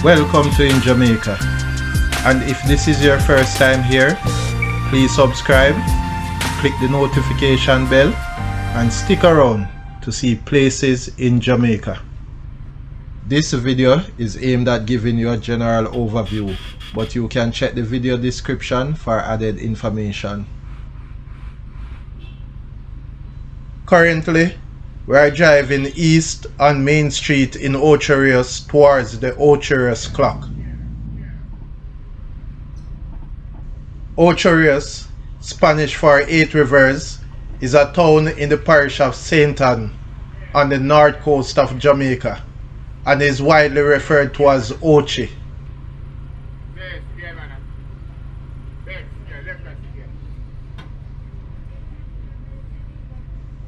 Welcome to In Jamaica, and if this is your first time here, please subscribe, click the notification bell and stick around to see places in Jamaica. This video is aimed at giving you a general overview, but you can check the video description for added information. Currently, we are driving east on Main Street in Ocho Rios towards the Ocho Rios clock. Ocho Rios, Spanish for 8 Rivers, is a town in the parish of Saint Ann on the north coast of Jamaica and is widely referred to as Ochi.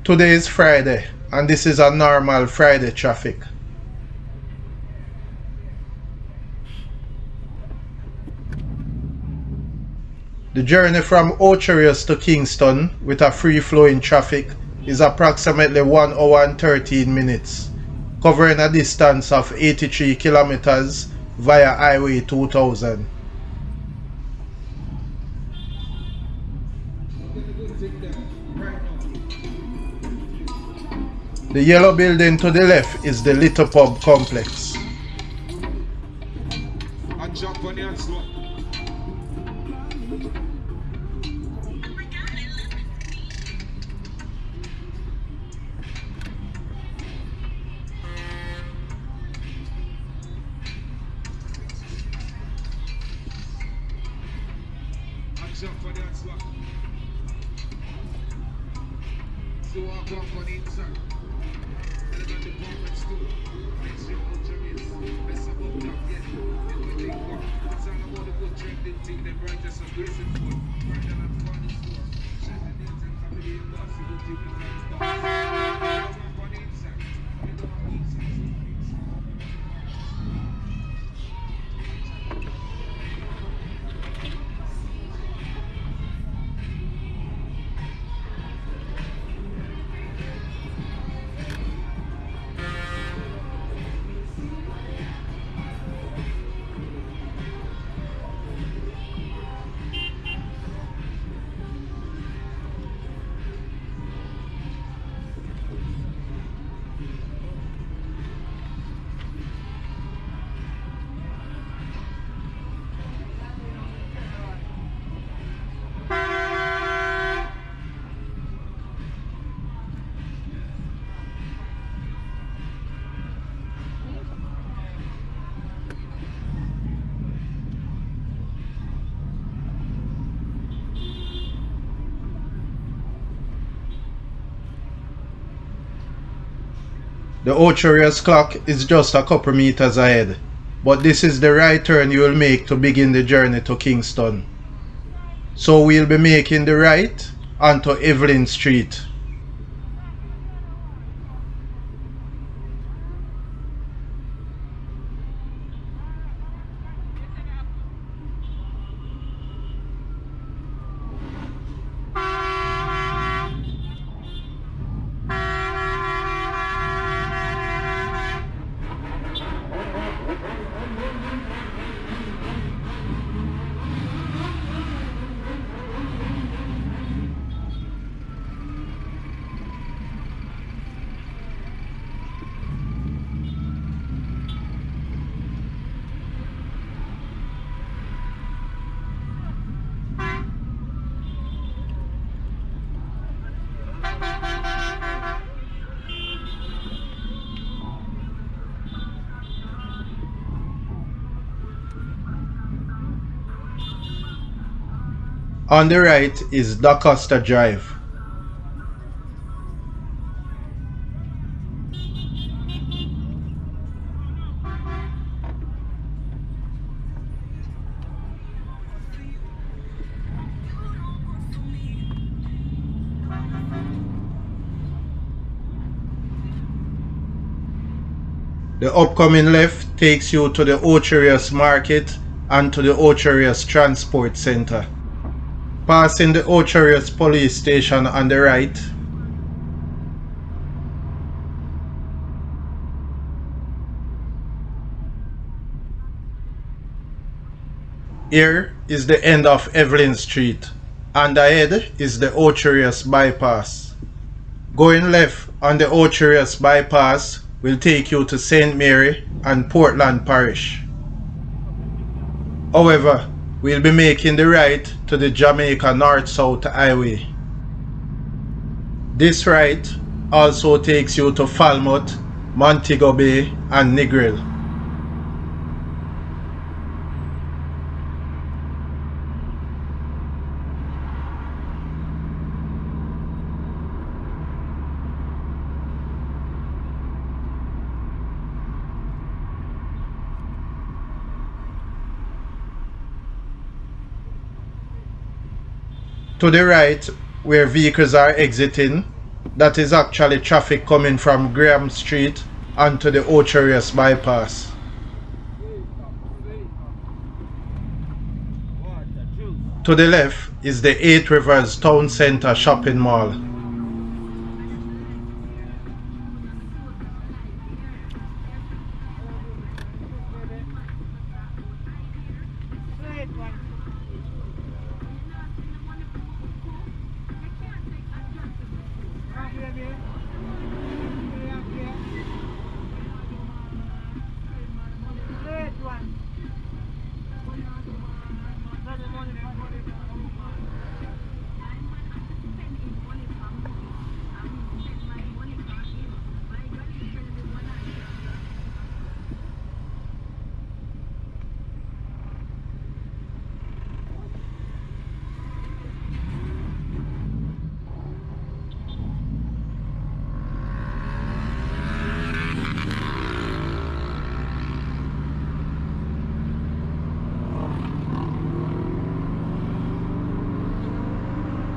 Today is Friday, and this is a normal Friday traffic. The journey from Ocho Rios to Kingston with a free-flowing traffic is approximately 1 hour and 13 minutes, covering a distance of 83 kilometers via Highway 2000. The yellow building to the left is the Little Pub Complex. The Ocho Rios clock is just a couple meters ahead, but this is the right turn you will make to begin the journey to Kingston. So we'll be making the right onto Evelyn Street. On the right is Da Costa Drive. The upcoming left takes you to the Ocho Rios Market and to the Ocho Rios Transport Center. Passing the Ocho Rios Police Station on the right, Here is the end of Evelyn Street, and ahead is the Ocherius bypass. Going left on the Ocherius bypass will take you to St. Mary and Portland Parish. However, we'll be making the right to the Jamaica North-South Highway. This right also takes you to Falmouth, Montego Bay and Negril. To the right, where vehicles are exiting, that is actually traffic coming from Graham Street onto the Ocherius bypass. To the left is the 8 Rivers Town Centre shopping mall.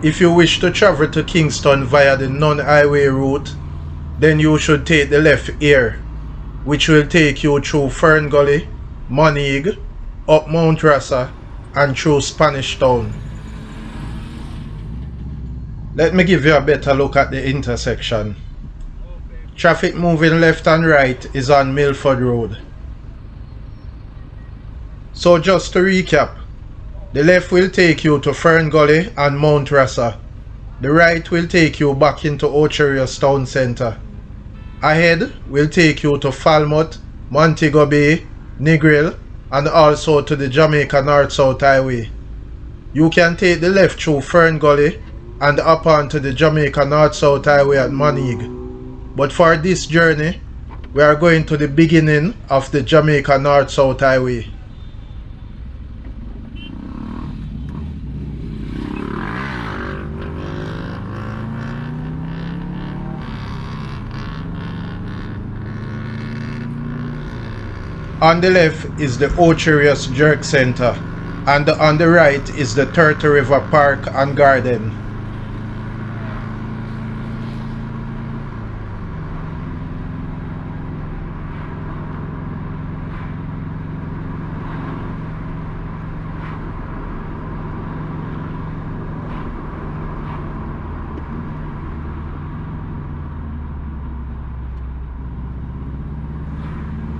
If you wish to travel to Kingston via the non-highway route, then you should take the left here, which will take you through Fern Gully, Moneague, up Mount Rasa and through Spanish Town. Let me give you a better look at the intersection. Traffic moving left and right is on Milford Road. So just to recap, the left will take you to Fern Gully and Mount Rasa. The right will take you back into Ocherius Town Centre. Ahead will take you to Falmouth, Montego Bay, Negril and also to the Jamaica North-South Highway. You can take the left through Fern Gully and up onto the Jamaica North-South Highway at Moneague. But for this journey, we are going to the beginning of the Jamaica North-South Highway. On the left is the Ocherius Jerk Centre and on the right is the Turtle River Park and Garden.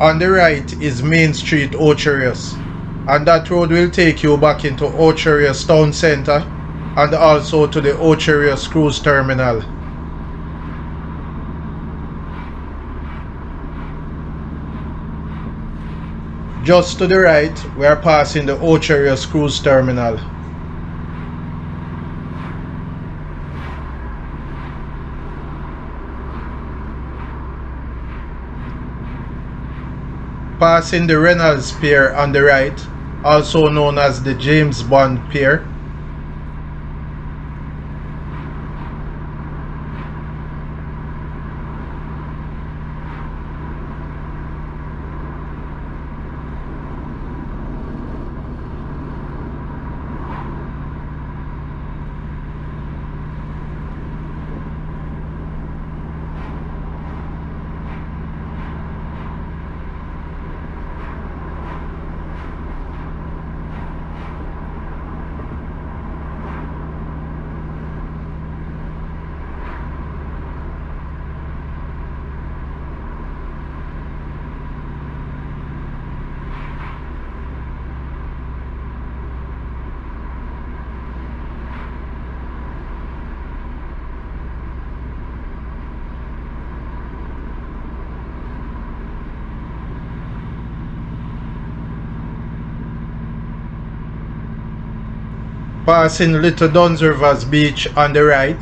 On the right is Main Street, Ocherius, and that road will take you back into Ocherius Town Centre and also to the Ocherius Cruise Terminal. Just to the right, we are passing the Ocherius Cruise Terminal. Passing the Reynolds Pier on the right, also known as the James Bond Pier. Passing Little Duns Rivers Beach on the right.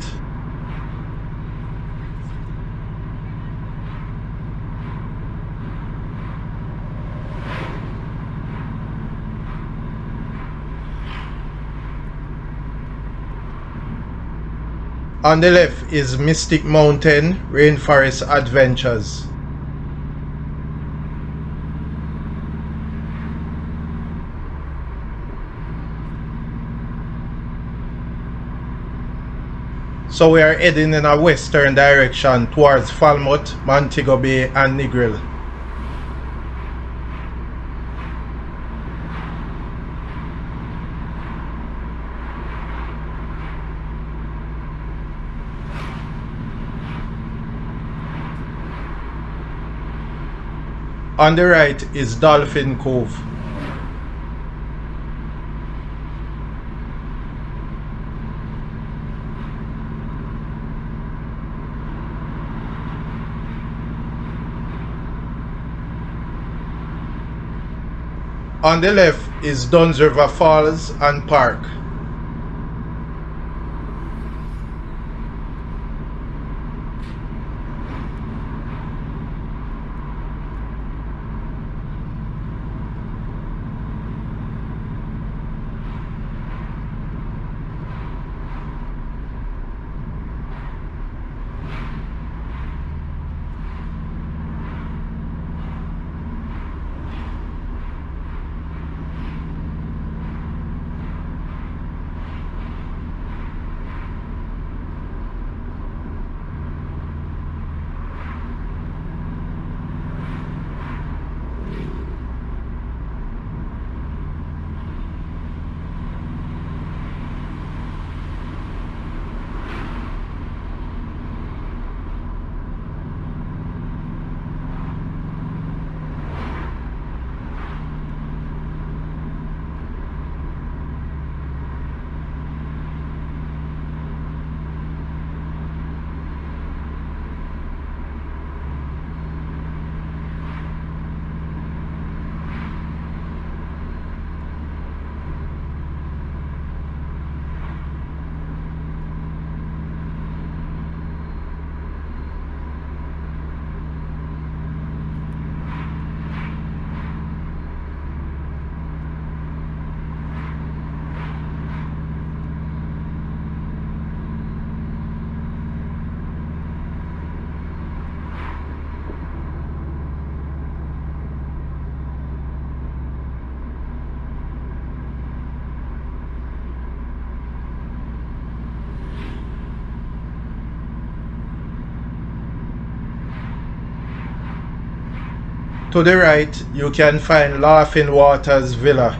On the left is Mystic Mountain Rainforest Adventures. So we are heading in a western direction towards Falmouth, Montego Bay and Negril. On the right is Dolphin Cove. On the left is Duns River Falls and Park. To the right, you can find Laughing Waters Villa.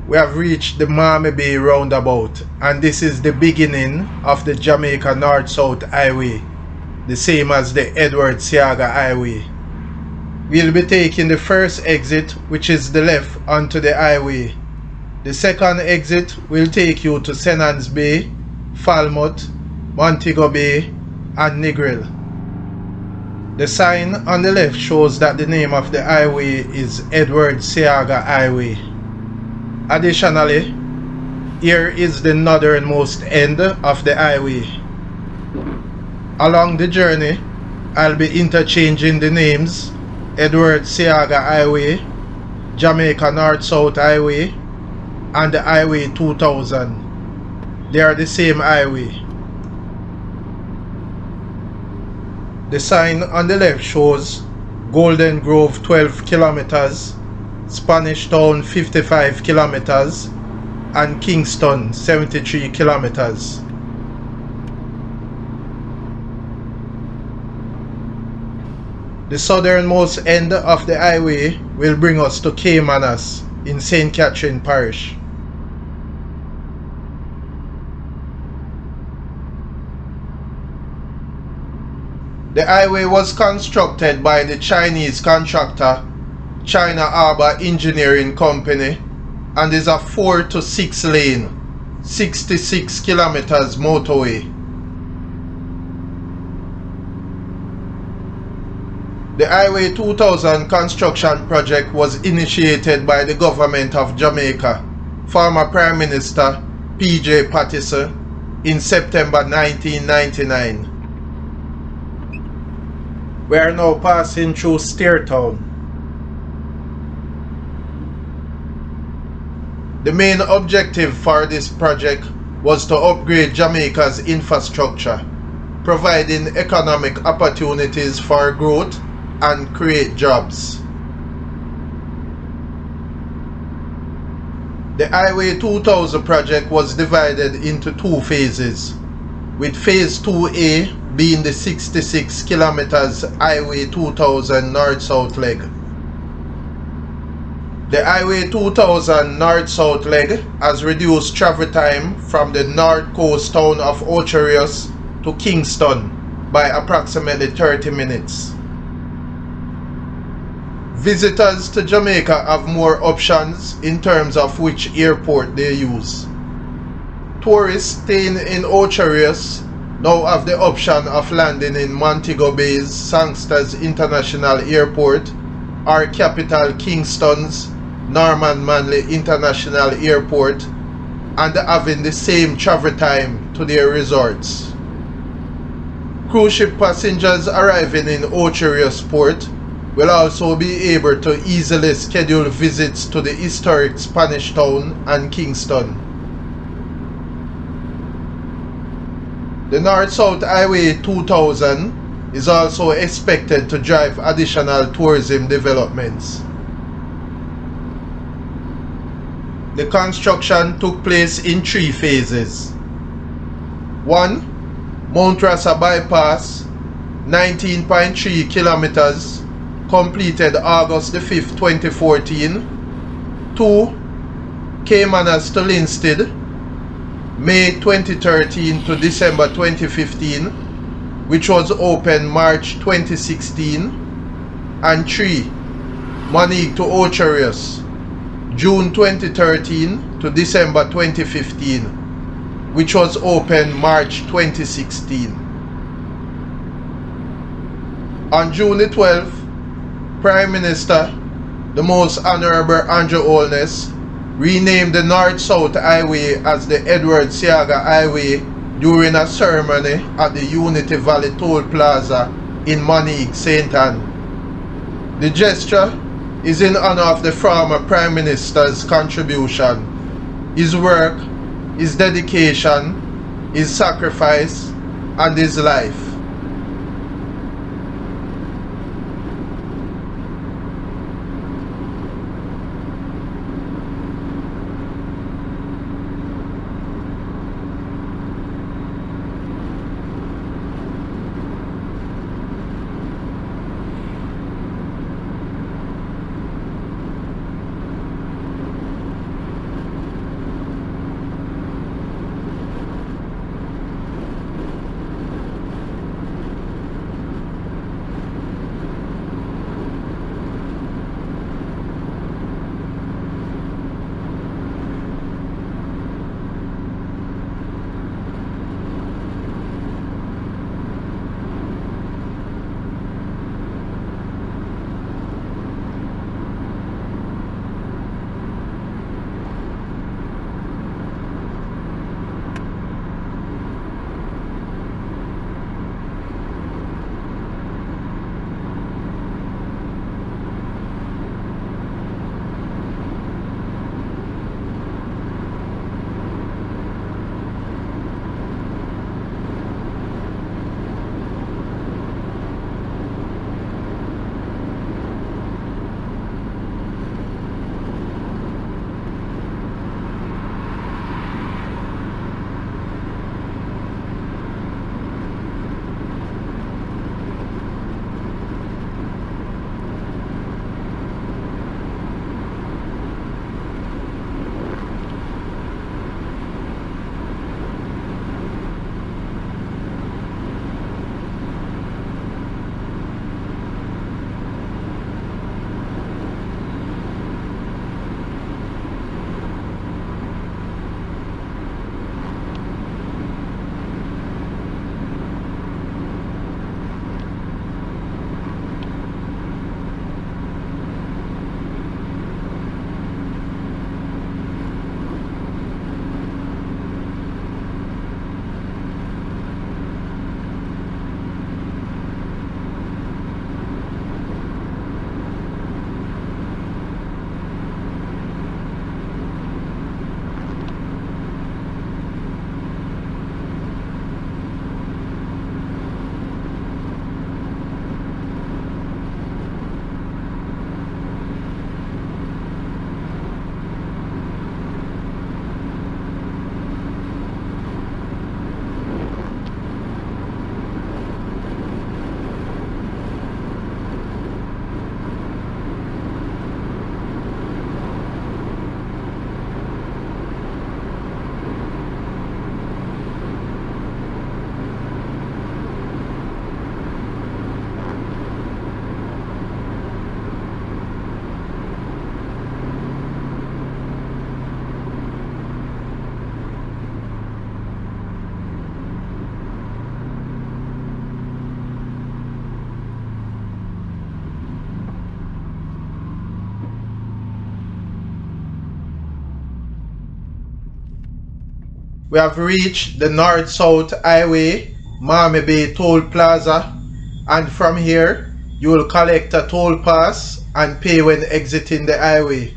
We have reached the Malmy Bay roundabout, and this is the beginning of the Jamaica North-South Highway, the same as the Edward Seaga Highway. We'll be taking the first exit, which is the left, onto the highway. The second exit will take you to St. Ann's Bay, Falmouth, Montego Bay and Negril. The sign on the left shows that the name of the highway is Edward Seaga Highway. Additionally, here is the northernmost end of the highway. Along the journey, I'll be interchanging the names Edward Seaga Highway, Jamaica North-South Highway, and the Highway 2000. They are the same highway. The sign on the left shows Golden Grove 12 kilometers, Spanish Town 55 kilometers, and Kingston 73 kilometers. The southernmost end of the highway will bring us to Caymanas in St. Catherine Parish. The highway was constructed by the Chinese contractor China Harbour Engineering Company and is a 4 to 6 lane, 66 kilometers motorway. The Highway 2000 construction project was initiated by the government of Jamaica, former Prime Minister P.J. Patterson, in September 1999. We are now passing through Steertown. The main objective for this project was to upgrade Jamaica's infrastructure, providing economic opportunities for growth and create jobs. The Highway 2000 project was divided into two phases, with Phase 2A being the 66 kilometers Highway 2000 north-south leg. The Highway 2000 north-south leg has reduced travel time from the north coast town of Ocho Rios to Kingston by approximately 30 minutes. Visitors to Jamaica have more options in terms of which airport they use. Tourists staying in Ocho Rios now have the option of landing in Montego Bay's Sangsters International Airport or capital Kingston's Norman Manley International Airport and having the same travel time to their resorts. Cruise ship passengers arriving in Ocho Rios Port will also be able to easily schedule visits to the historic Spanish Town and Kingston. The North-South Highway 2000 is also expected to drive additional tourism developments. The construction took place in 3 phases. 1. Mount Rasa Bypass, 19.3 kilometers, completed August 5, 2014. 2. Caymanas to Linstead, May 2013 to December 2015, which was opened March 2016. And 3. Moneague to Ocho Rios, June 2013 to December 2015, which was opened March 2016. On June the 12th, Prime Minister, the Most Honorable Andrew Holness, renamed the North-South Highway as the Edward Seaga Highway during a ceremony at the Unity Valley Toll Plaza in Moneague, St. Ann. The gesture is in honor of the former Prime Minister's contribution, his work, his dedication, his sacrifice, and his life. We have reached the North-South Highway, Malmö Bay Toll Plaza, and from here you will collect a toll pass and pay when exiting the highway.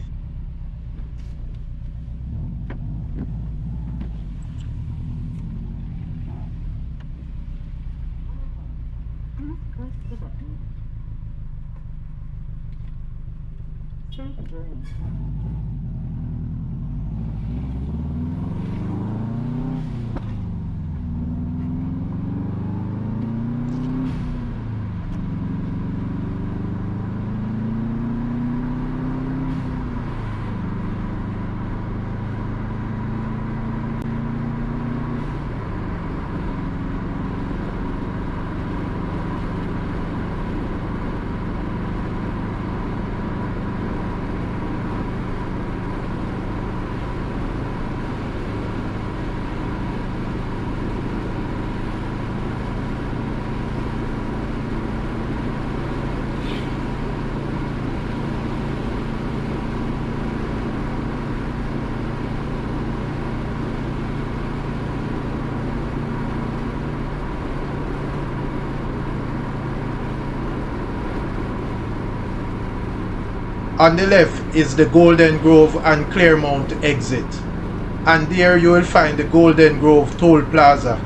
On the left is the Golden Grove and Claremont exit, and there you will find the Golden Grove Toll Plaza.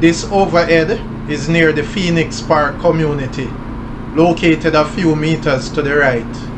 This overhead is near the Phoenix Park community, located a few meters to the right.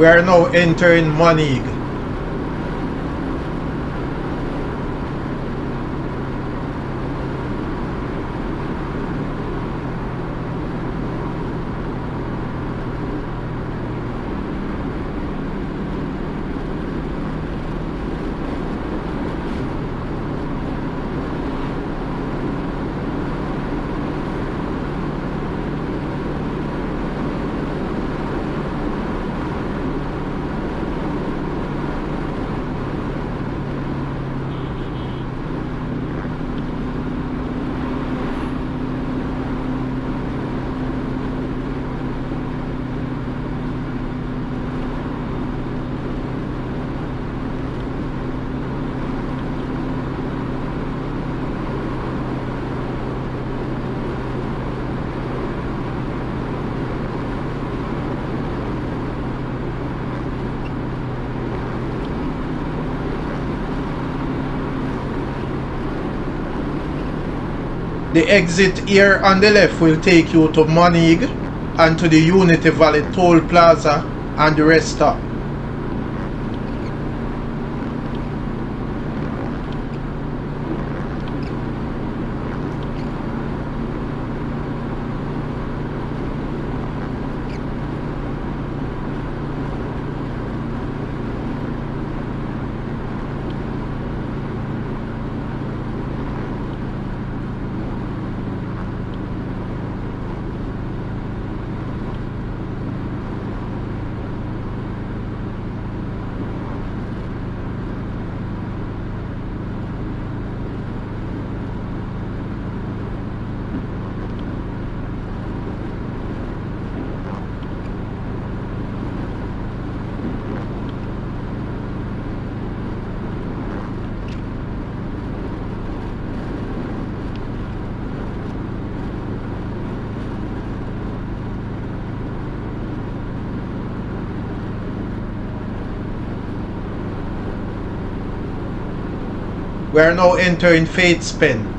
We are now entering Moneague. The exit here on the left will take you to Moneague and to the Unity Valley Toll Plaza and the rest stop. We are now entering Faith's Pen.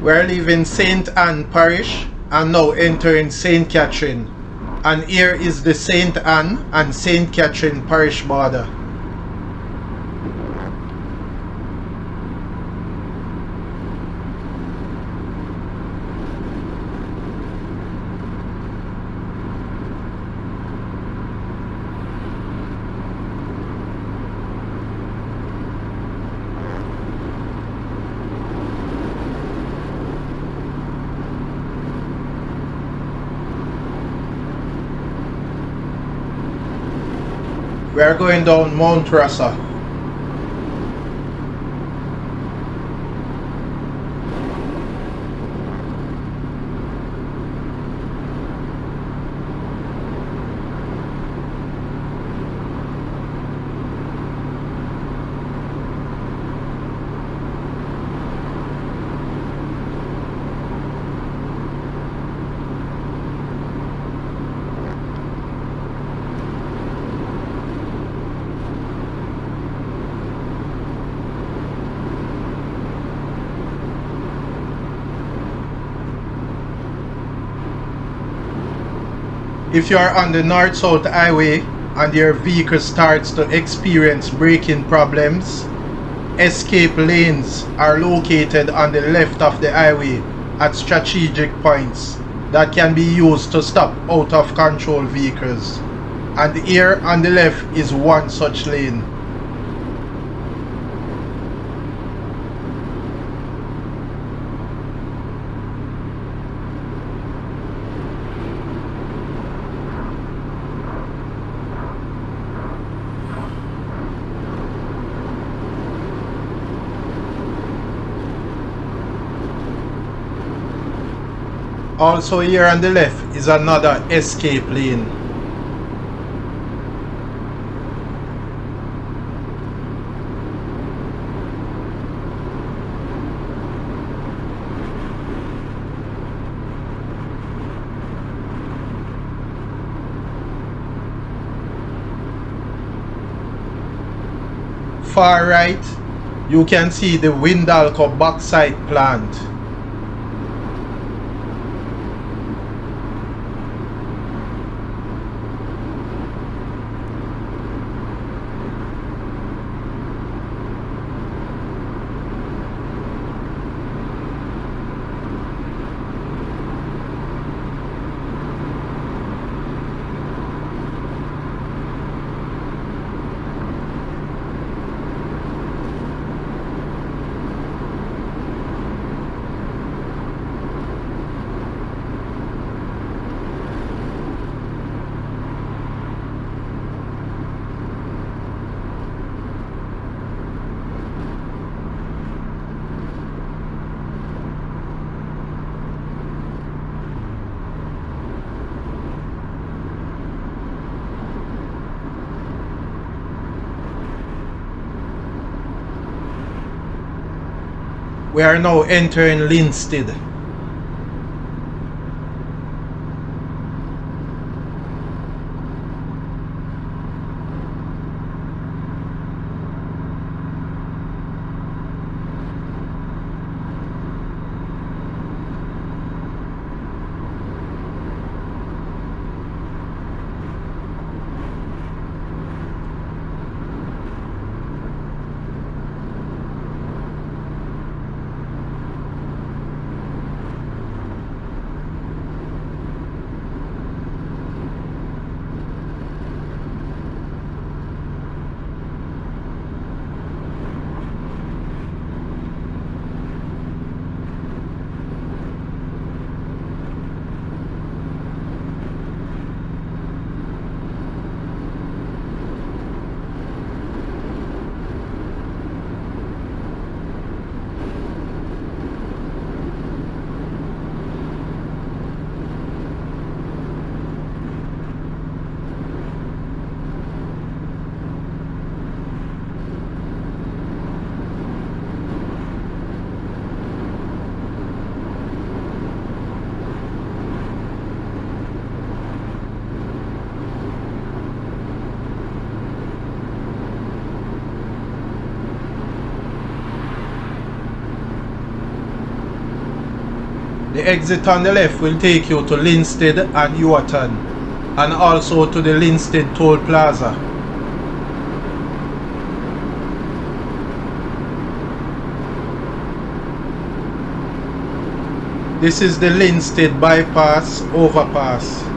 We are leaving St. Anne Parish and now entering St. Catherine. And here is the St. Anne and St. Catherine Parish border. We are going down Mount Rasa. If you are on the north-south highway and your vehicle starts to experience braking problems, escape lanes are located on the left of the highway at strategic points that can be used to stop out of control vehicles. And here on the left is one such lane. Also here on the left is another escape lane. Far right, you can see the Windalco bauxite plant. We are now entering Linstead. The exit on the left will take you to Linstead and Ewarton, and also to the Linstead Toll Plaza. This is the Linstead bypass overpass.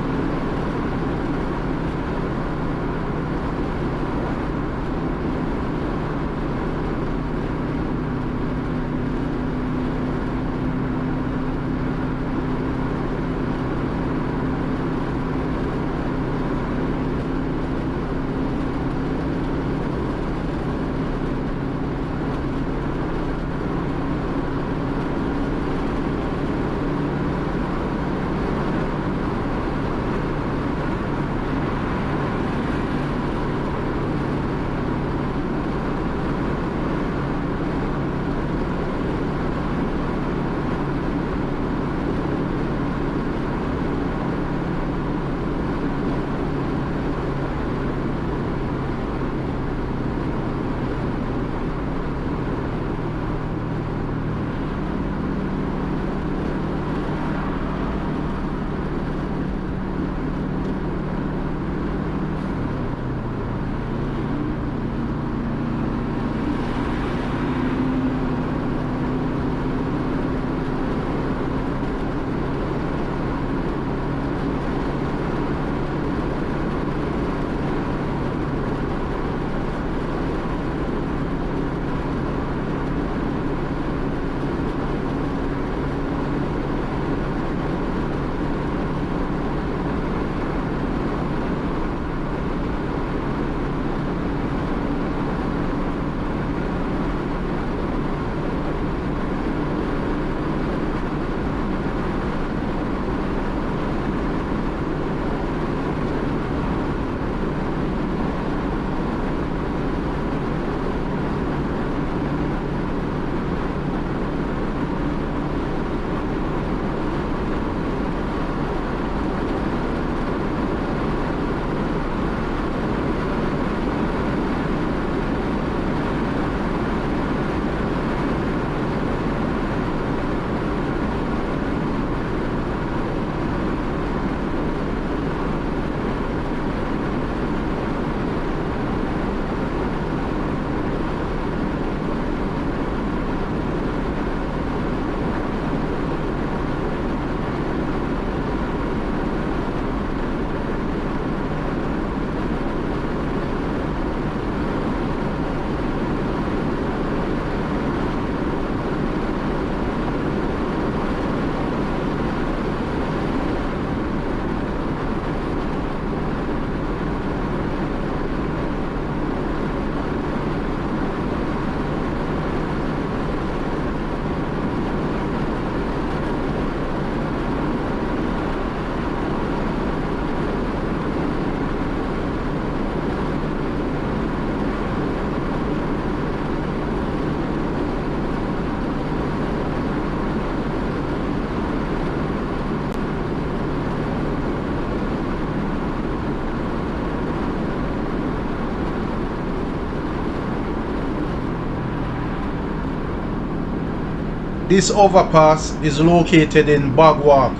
This overpass is located in Bogwalk,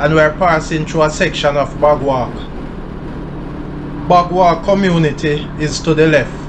and we're passing through a section of Bogwalk. Bogwalk community is to the left.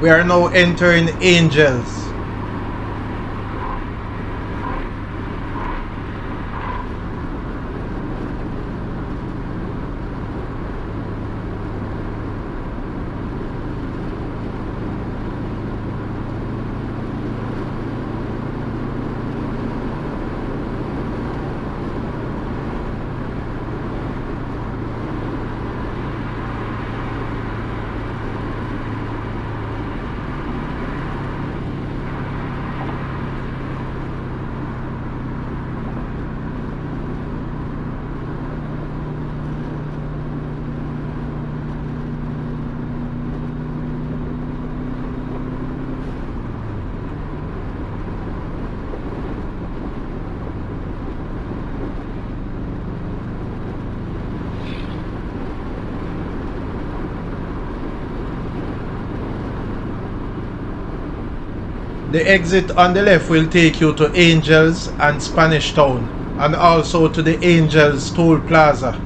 We are now entering Angels. The exit on the left will take you to Angels and Spanish Town, and also to the Angels Toll Plaza.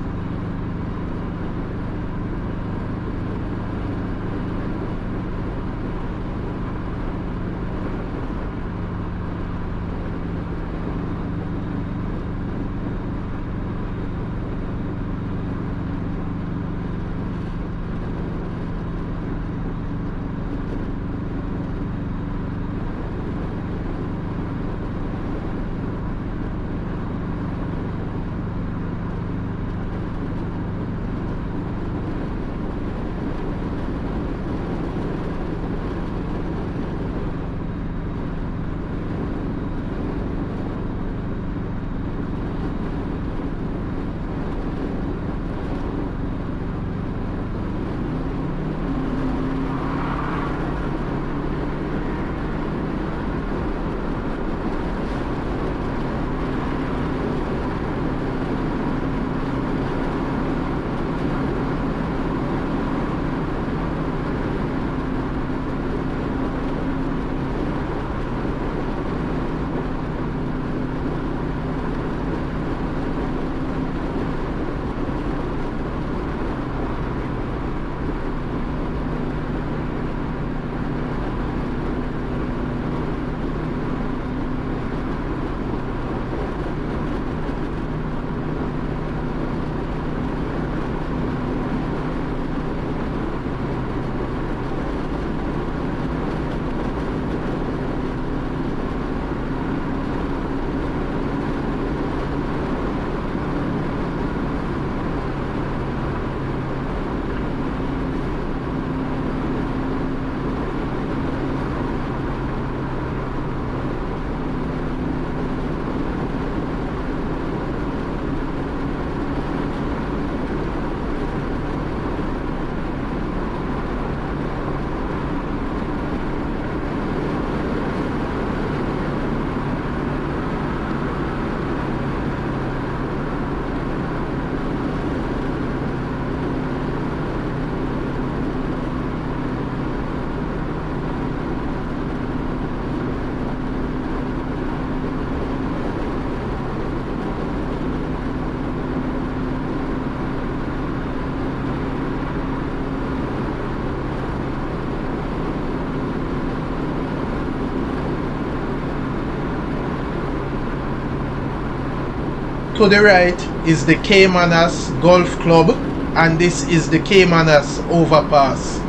To the right is the Caymanas Golf Club, and this is the Caymanas Overpass.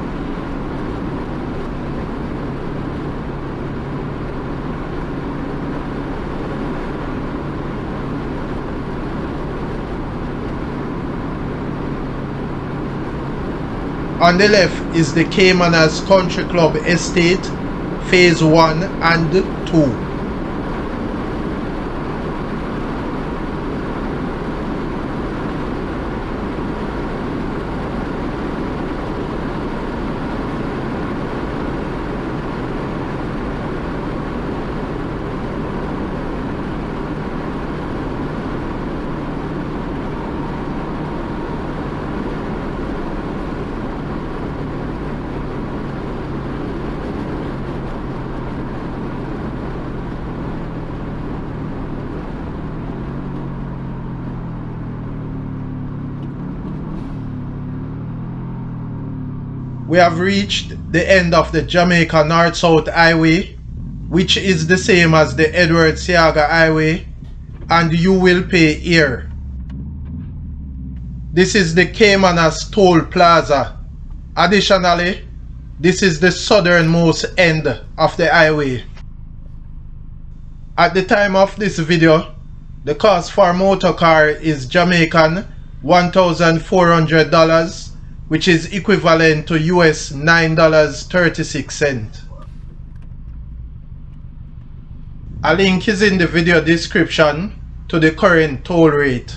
On the left is the Caymanas Country Club Estate, Phase 1 and 2. We have reached the end of the Jamaica North-South Highway, which is the same as the Edward Seaga Highway, and you will pay here. This is the Caymanas Toll Plaza. Additionally, this is the southernmost end of the highway. At the time of this video, the cost for a motor car is Jamaican $1,400, which is equivalent to US $9.36. A link is in the video description to the current toll rate.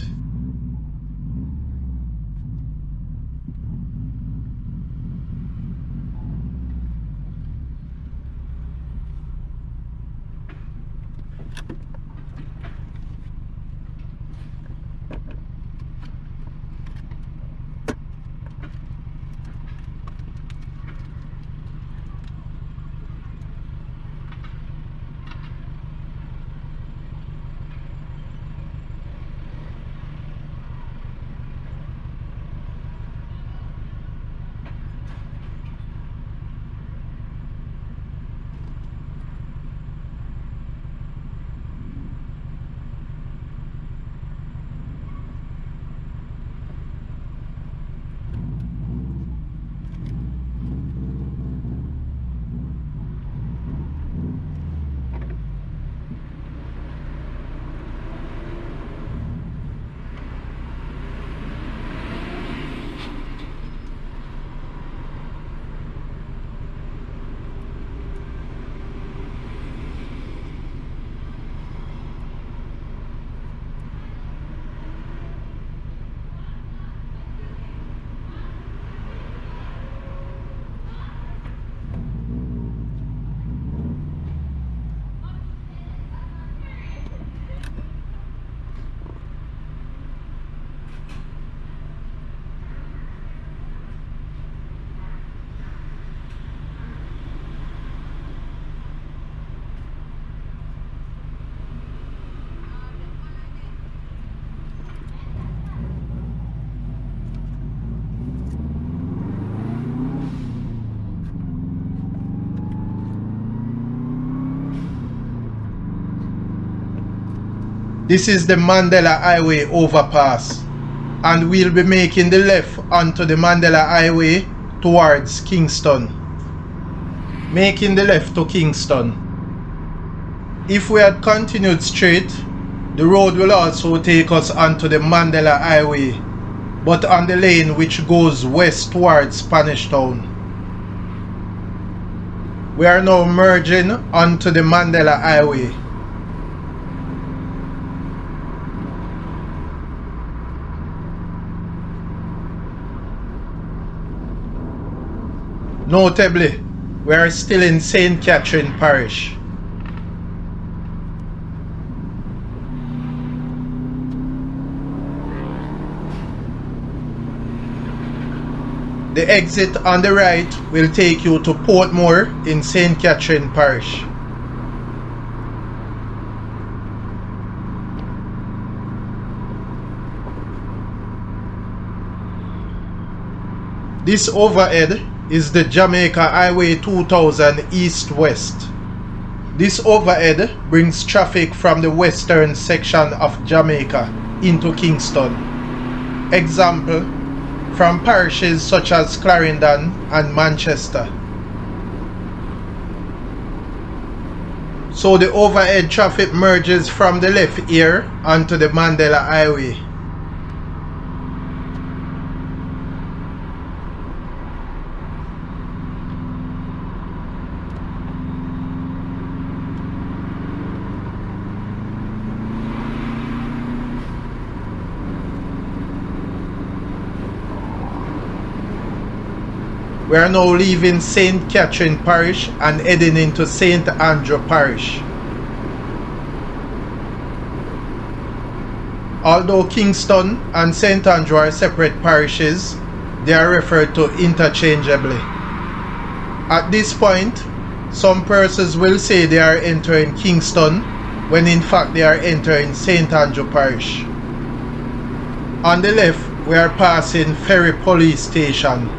This is the Mandela Highway overpass, and we'll be making the left onto the Mandela Highway towards Kingston. Making the left to Kingston. If we had continued straight, the road will also take us onto the Mandela Highway, but on the lane which goes west towards Spanish Town. We are now merging onto the Mandela Highway. Notably, we are still in St. Catherine Parish. The exit on the right will take you to Portmore in St. Catherine Parish. This overhead is the Jamaica Highway 2000 East-West. This overhead brings traffic from the western section of Jamaica. into Kingston. Example, from parishes such as Clarendon and Manchester. So the overhead traffic merges from the left here onto the Mandela Highway. We are now leaving St. Catherine Parish and heading into St. Andrew Parish. Although Kingston and St. Andrew are separate parishes, they are referred to interchangeably. At this point, some persons will say they are entering Kingston when in fact they are entering St. Andrew Parish. On the left, we are passing Ferry Police Station.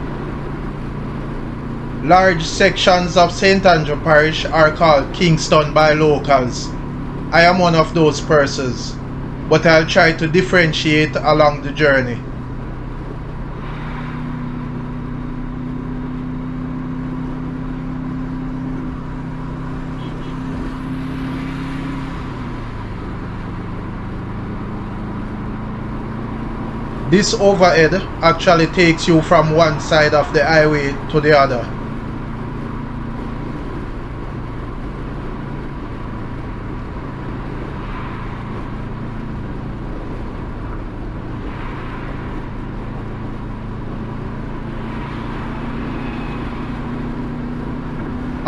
Large sections of St. Andrew Parish are called Kingston by locals. I am one of those persons, but I'll try to differentiate along the journey. This overhead actually takes you from one side of the highway to the other.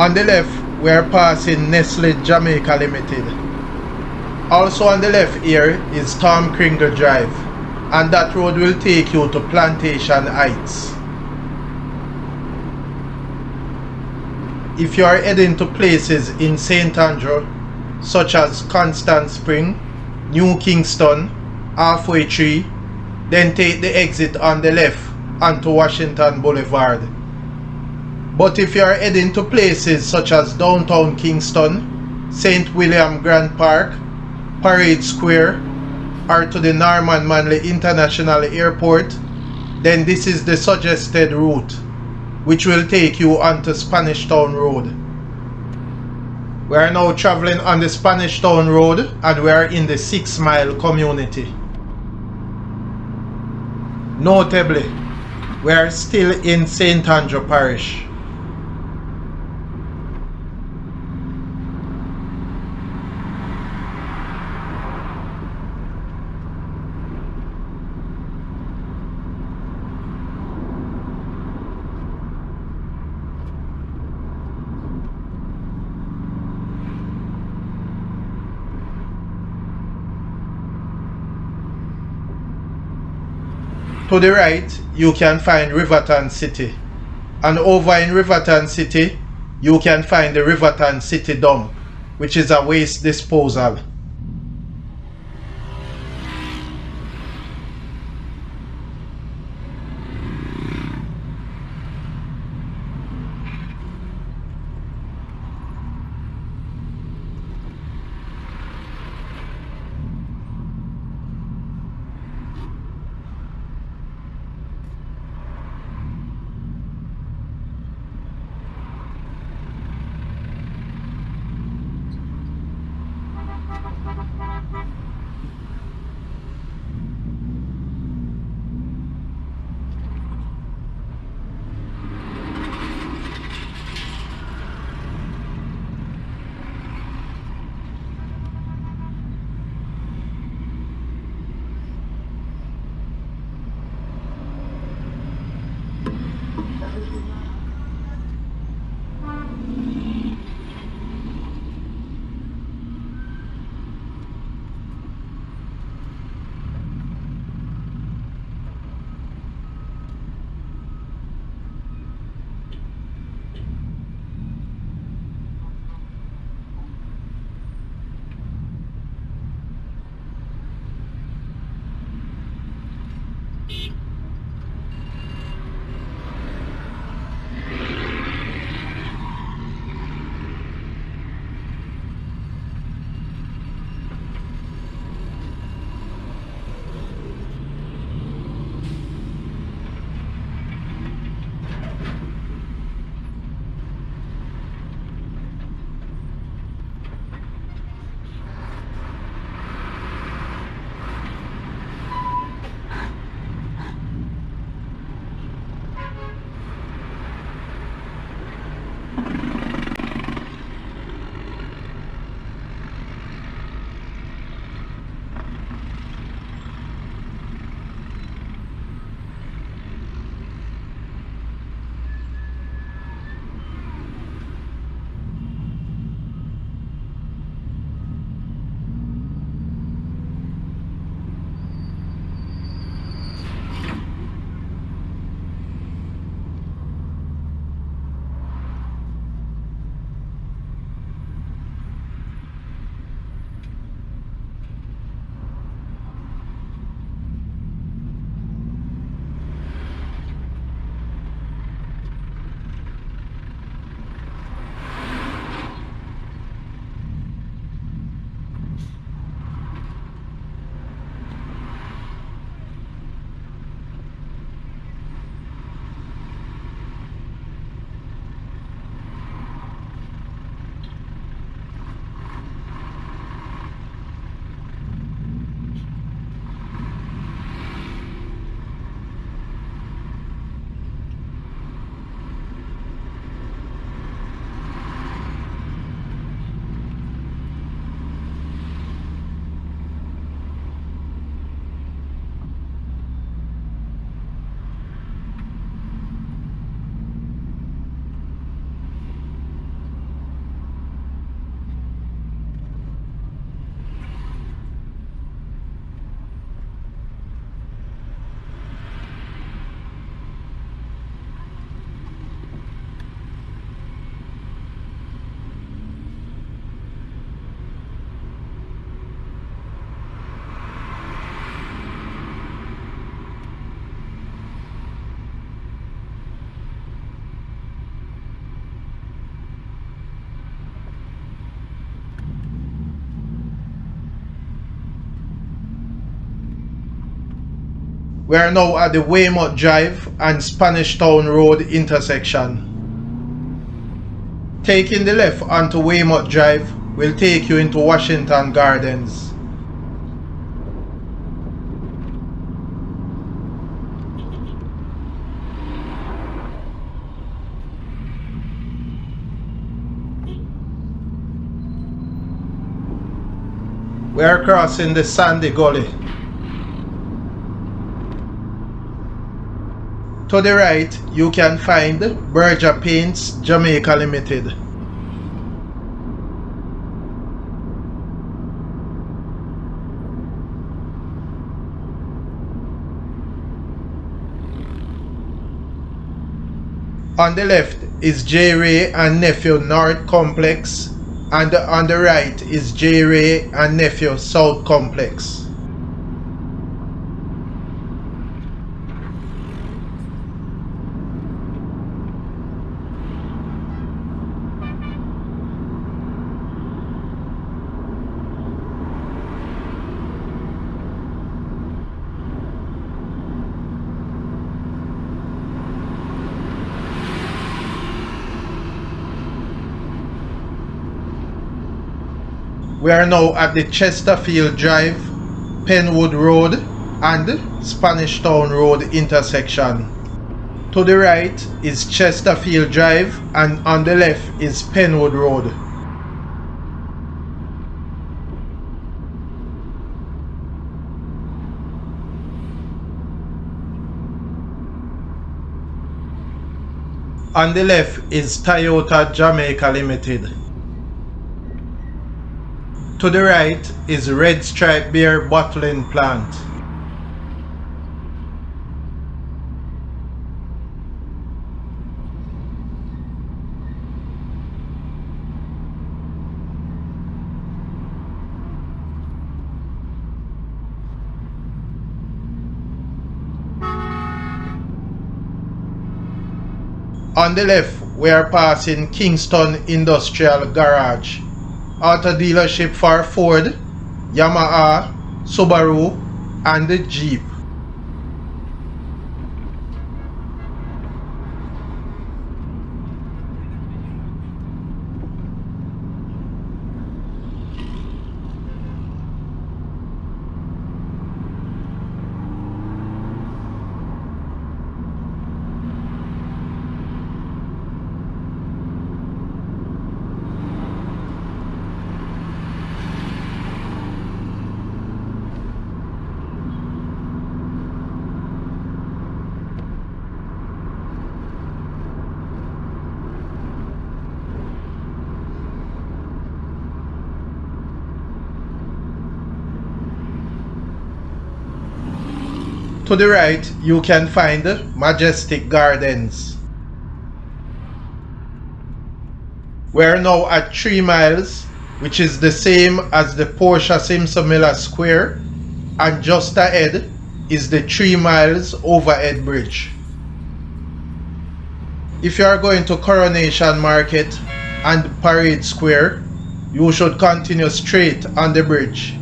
On the left, we are passing Nestle Jamaica Limited. Also on the left here is Tom Kringle Drive, and that road will take you to Plantation Heights. If you are heading to places in St. Andrew, such as Constant Spring, New Kingston, Halfway Tree, then take the exit on the left onto Washington Boulevard. But if you are heading to places such as downtown Kingston, St. William Grand Park, Parade Square, or to the Norman Manley International Airport, then this is the suggested route, which will take you onto Spanish Town Road. We are now traveling on the Spanish Town Road and we are in the 6 Mile community. Notably, we are still in St. Andrew Parish. To the right, you can find Riverton City, and over in Riverton City, you can find the Riverton City Dump, which is a waste disposal. We are now at the Weymouth Drive and Spanish Town Road intersection. Taking the left onto Weymouth Drive will take you into Washington Gardens. We are crossing the Sandy Gully. To the right, you can find Berger Paints Jamaica Limited. On the left is J. Ray and Nephew North Complex, and on the right is J. Ray and Nephew South Complex. We are now at the Chesterfield Drive, Penwood Road and Spanish Town Road intersection. To the right is Chesterfield Drive and on the left is Penwood Road. On the left is Toyota Jamaica Limited. To the right is Red Stripe Beer Bottling Plant. On the left, we are passing Kingston Industrial Garage, auto dealership for Ford, Yamaha, Subaru, and the Jeep. To the right, you can find Majestic Gardens. We are now at 3 miles, which is the same as the Portia Simpson Miller Square, and just ahead is the 3 miles overhead bridge. If you are going to Coronation Market and Parade Square, you should continue straight on the bridge.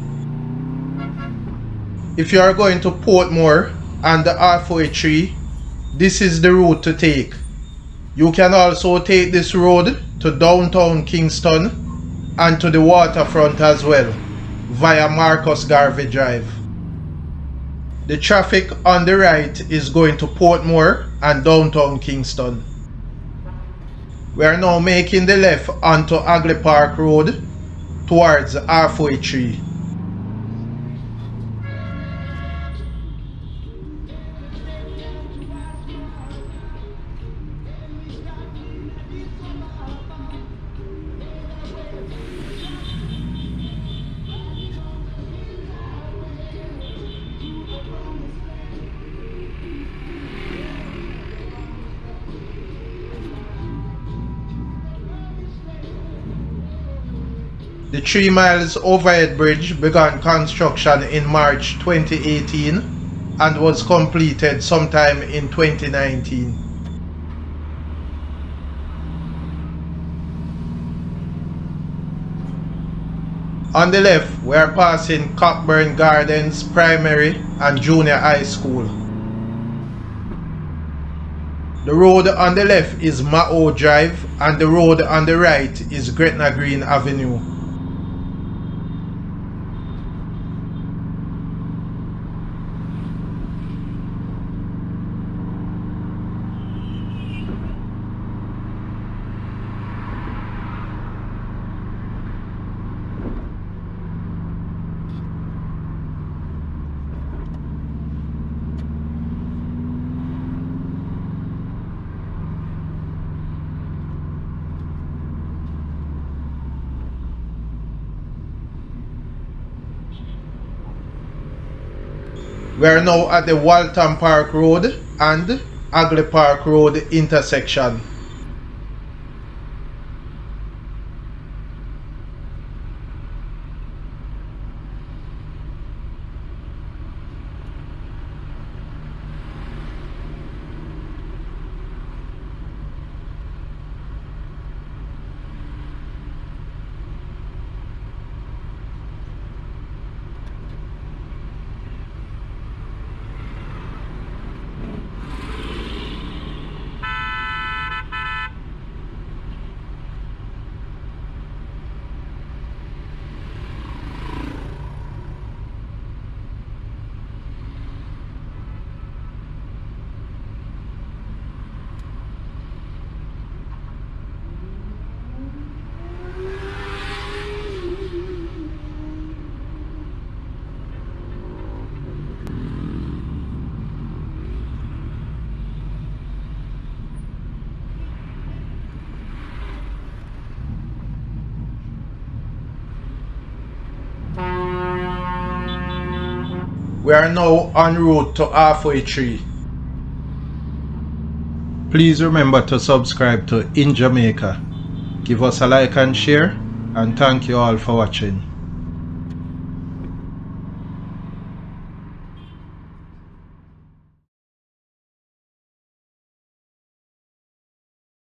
If you are going to Portmore and the Halfway Tree, this is the route to take. You can also take this road to downtown Kingston and to the waterfront as well, via Marcus Garvey Drive. The traffic on the right is going to Portmore and downtown Kingston. We are now making the left onto Agley Park Road towards Halfway Tree. The 3 miles overhead bridge began construction in March 2018 and was completed sometime in 2019. On the left, we are passing Cockburn Gardens Primary and Junior High School. The road on the left is Mao Drive and the road on the right is Gretna Green Avenue. We are now at the Walton Park Road and Hagley Park Road intersection. We are now en route to Halfway Tree. Please remember to subscribe to In Jamaica. Give us a like and share, and thank you all for watching.